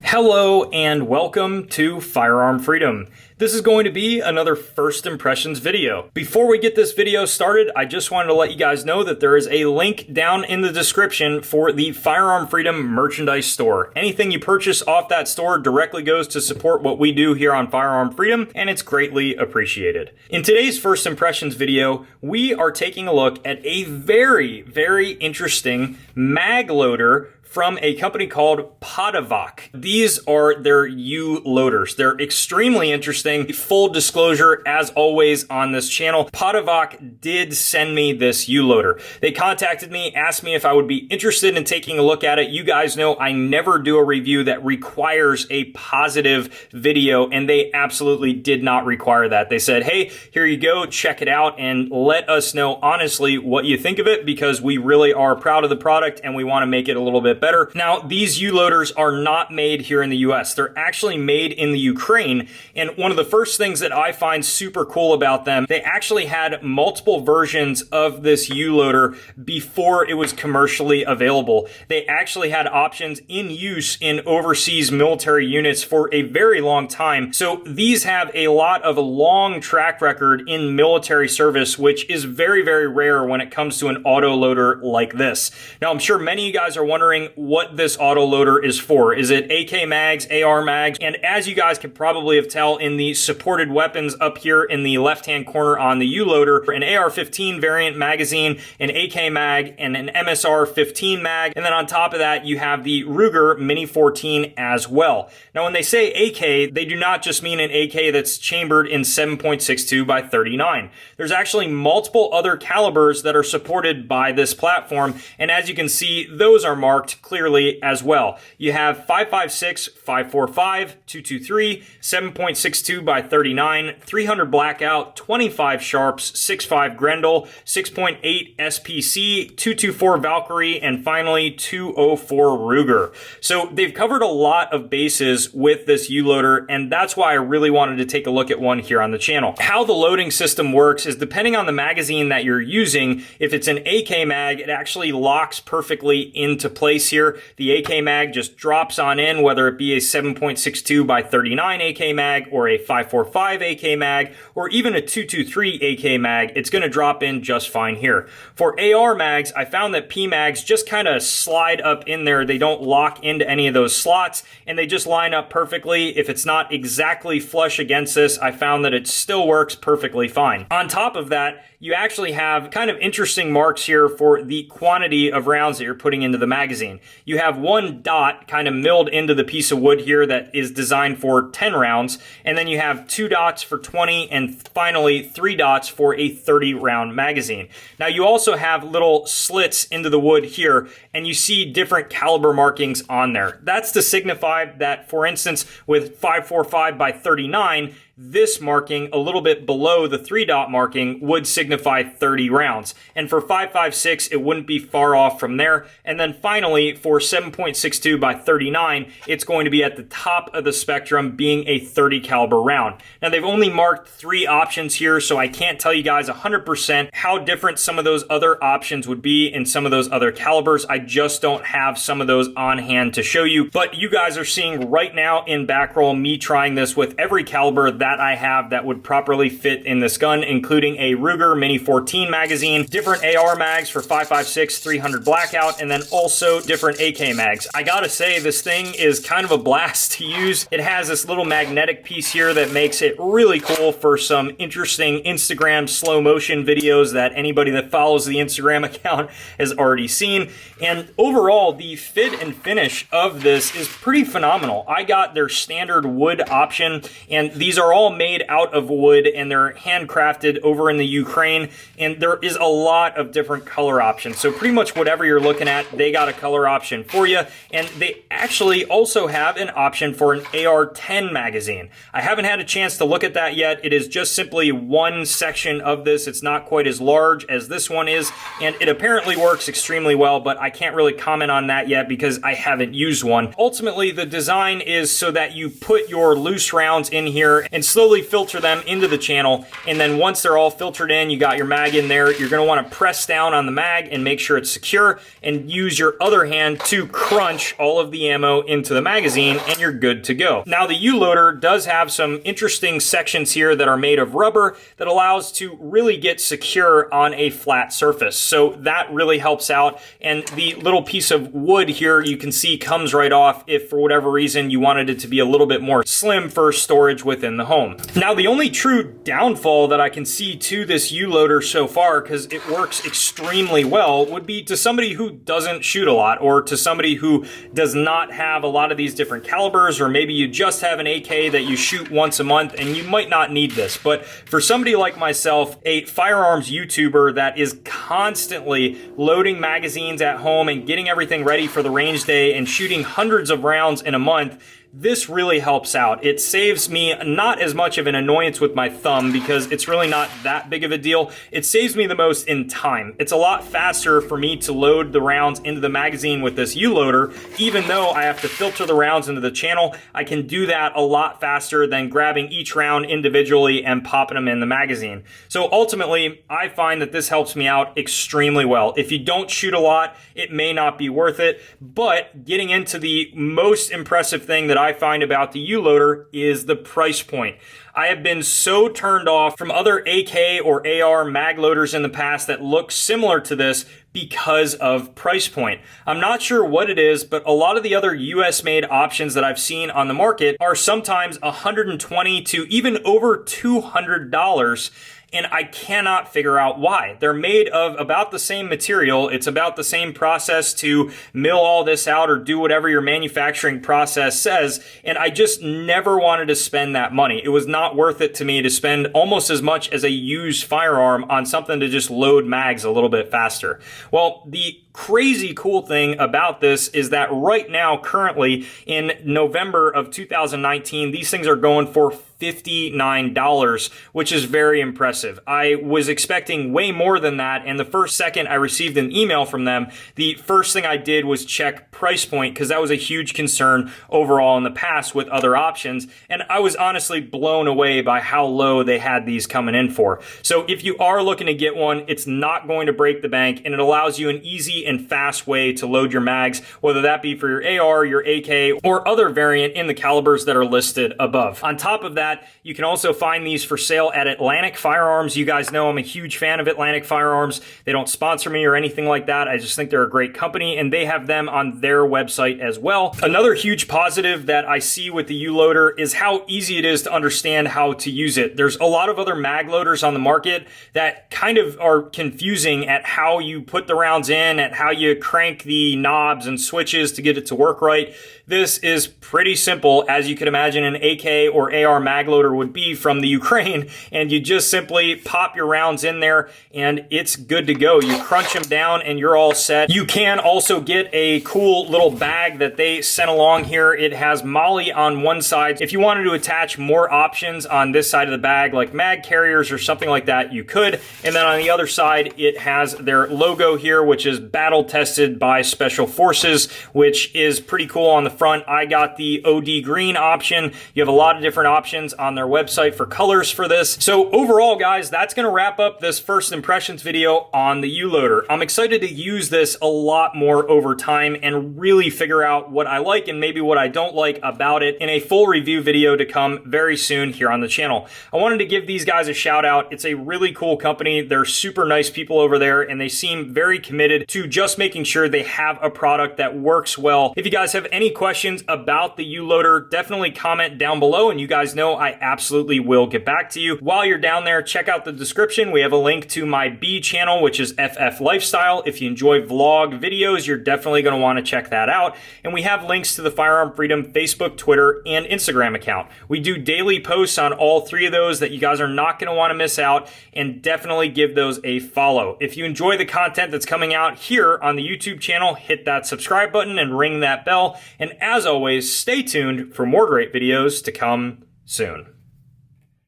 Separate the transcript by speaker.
Speaker 1: Hello and welcome to Firearm Freedom. This is going to be another first impressions video. Before we get this video started, I just wanted to let you guys know that there is a link down in the description for the Firearm Freedom merchandise store. Anything you purchase off that store directly goes to support what we do here on Firearm Freedom, and it's greatly appreciated. In today's first impressions video, we are taking a look at a very interesting mag loader from a company called Podavach. These are their U loaders. They're extremely interesting. Full disclosure, as always on this channel, Podavach did send me this U loader. They contacted me, asked me if I would be interested in taking a look at it. You guys know I never do a review that requires a positive video, and they absolutely did not require that. They said, hey, here you go, check it out, and let us know honestly what you think of it, because we really are proud of the product and we want to make it a little bit better. Now, these U-loaders are not made here in the US. They're actually made in the Ukraine, and one of the first things that I find super cool about them, they actually had multiple versions of this U-loader before it was commercially available. They actually had options in use in overseas military units for a very long time. So these have a lot of a long track record in military service, which is very rare when it comes to an auto loader like this. Now, I'm sure many of you guys are wondering what this auto loader is for. Is it AK mags, AR mags? And as you guys can probably have tell in the supported weapons up here in the left-hand corner on the U-loader, an AR-15 variant magazine, an AK mag, and an MSR-15 mag. And then on top of that, you have the Ruger Mini-14 as well. Now, when they say AK, they do not just mean an AK that's chambered in 7.62 by 39. There's actually multiple other calibers that are supported by this platform. And as you can see, those are marked clearly as well. You have 5.56, 5.45, 2.23, 7.62 by 39, 300 blackout, 25 sharps, 6.5 Grendel, 6.8 SPC, 2.24 Valkyrie, and finally 2.04 Ruger. So they've covered a lot of bases with this U-loader, and that's why I really wanted to take a look at one here on the channel. How the loading system works is depending on the magazine that you're using, if it's an AK mag, it actually locks perfectly into place here. The AK mag just drops on in, whether it be a 7.62 by 39 AK mag or a 5.45 AK mag or even a 2.23 AK mag, it's going to drop in just fine here. For AR mags, I found that P mags just kind of slide up in there. They don't lock into any of those slots, and they just line up perfectly. If it's not exactly flush against this, I found that it still works perfectly fine. On top of that, you actually have kind of interesting marks here for the quantity of rounds that you're putting into the magazine. You have one dot kind of milled into the piece of wood here that is designed for 10 rounds, and then you have 2 dots for 20, and finally 3 dots for a 30 round magazine. Now, you also have little slits into the wood here, and you see different caliber markings on there. That's to signify that, for instance, with 5.45 by 39, this marking a little bit below the 3-dot marking would signify 30 rounds. And for 5.56, it wouldn't be far off from there. And then finally, for 7.62 by 39, it's going to be at the top of the spectrum, being a 30 caliber round. Now, they've only marked 3 options here, so I can't tell you guys 100% how different some of those other options would be in some of those other calibers. I just don't have some of those on hand to show you. But you guys are seeing right now in back roll me trying this with every caliber that I have that would properly fit in this gun, including a Ruger Mini-14 magazine, different AR mags for 5.56, 300 blackout, and then also different AK mags. I gotta say, this thing is kind of a blast to use. It has this little magnetic piece here that makes it really cool for some interesting Instagram slow motion videos that anybody that follows the Instagram account has already seen. And overall, the fit and finish of this is pretty phenomenal. I got their standard wood option, and these are all made out of wood, and they're handcrafted over in the Ukraine, and there is a lot of different color options. So pretty much whatever you're looking at, they got a color option for you, and they actually also have an option for an AR-10 magazine. I haven't had a chance to look at that yet. It is just simply one section of this. It's not quite as large as this one is, and it apparently works extremely well, but I can't really comment on that yet because I haven't used one. Ultimately, the design is so that you put your loose rounds in here, and slowly filter them into the channel. And then once they're all filtered in, you got your mag in there, you're going to want to press down on the mag and make sure it's secure, and use your other hand to crunch all of the ammo into the magazine, and you're good to go. Now, the U-loader does have some interesting sections here that are made of rubber that allows to really get secure on a flat surface. So that really helps out. And the little piece of wood here you can see comes right off if for whatever reason you wanted it to be a little bit more slim for storage within the home. Now, the only true downfall that I can see to this U-loader so far, because it works extremely well, would be to somebody who doesn't shoot a lot, or to somebody who does not have a lot of these different calibers, or maybe you just have an AK that you shoot once a month and you might not need this. But for somebody like myself, a firearms YouTuber that is constantly loading magazines at home and getting everything ready for the range day and shooting hundreds of rounds in a month, this really helps out. It saves me not as much of an annoyance with my thumb, because it's really not that big of a deal. It saves me the most in time. It's a lot faster for me to load the rounds into the magazine with this U-loader. Even though I have to filter the rounds into the channel, I can do that a lot faster than grabbing each round individually and popping them in the magazine. So ultimately, I find that this helps me out extremely well. If you don't shoot a lot, it may not be worth it, but getting into the most impressive thing that I find about the U-loader is the price point. I have been so turned off from other AK or AR mag loaders in the past that look similar to this because of price point. I'm not sure what it is, but a lot of the other US made options that I've seen on the market are sometimes $120 to even over $200. And I cannot figure out why. They're made of about the same material. It's about the same process to mill all this out or do whatever your manufacturing process says. And I just never wanted to spend that money. It was not worth it to me to spend almost as much as a used firearm on something to just load mags a little bit faster. Well, the crazy cool thing about this is that right now, currently in November of 2019, these things are going for $59, which is very impressive. I was expecting way more than that, and the first second I received an email from them, the first thing I did was check price point, because that was a huge concern overall in the past with other options, and I was honestly blown away by how low they had these coming in for. So if you are looking to get one, it's not going to break the bank, and it allows you an easy and fast way to load your mags, whether that be for your AR, your AK, or other variant in the calibers that are listed above. On top of that, you can also find these for sale at Atlantic Firearms. You guys know I'm a huge fan of Atlantic Firearms. They don't sponsor me or anything like that. I just think they're a great company, and they have them on their website as well. Another huge positive that I see with the U-loader is how easy it is to understand how to use it. There's a lot of other mag loaders on the market that kind of are confusing at how you put the rounds in, at how you crank the knobs and switches to get it to work right. This is pretty simple, as you could imagine an AK or AR mag loader would be from the Ukraine, and you just simply pop your rounds in there and it's good to go. You crunch them down and you're all set. You can also get a cool little bag that they sent along here. It has MOLLE on one side. If you wanted to attach more options on this side of the bag, like mag carriers or something like that, you could. And then on the other side, it has their logo here, which is battle tested by Special Forces, which is pretty cool on the front. I got the OD green option. You have a lot of different options on their website for colors for this. So overall, guys, that's going to wrap up this first impressions video on the U-loader. I'm excited to use this a lot more over time and really figure out what I like and maybe what I don't like about it in a full review video to come very soon here on the channel. I wanted to give these guys a shout out. It's a really cool company. They're super nice people over there, and they seem very committed to just making sure they have a product that works well. If you guys have any questions about the U-loader, definitely comment down below, and you guys know I absolutely will get back to you. While you're down there, check out the description. We have a link to my B channel, which is FF Lifestyle. If you enjoy vlog videos, you're definitely going to want to check that out. And we have links to the Firearm Freedom Facebook, Twitter, and Instagram account. We do daily posts on all three of those that you guys are not going to want to miss out, and definitely give those a follow. If you enjoy the content that's coming out here on the YouTube channel, hit that subscribe button and ring that bell. And as always, stay tuned for more great videos to come soon.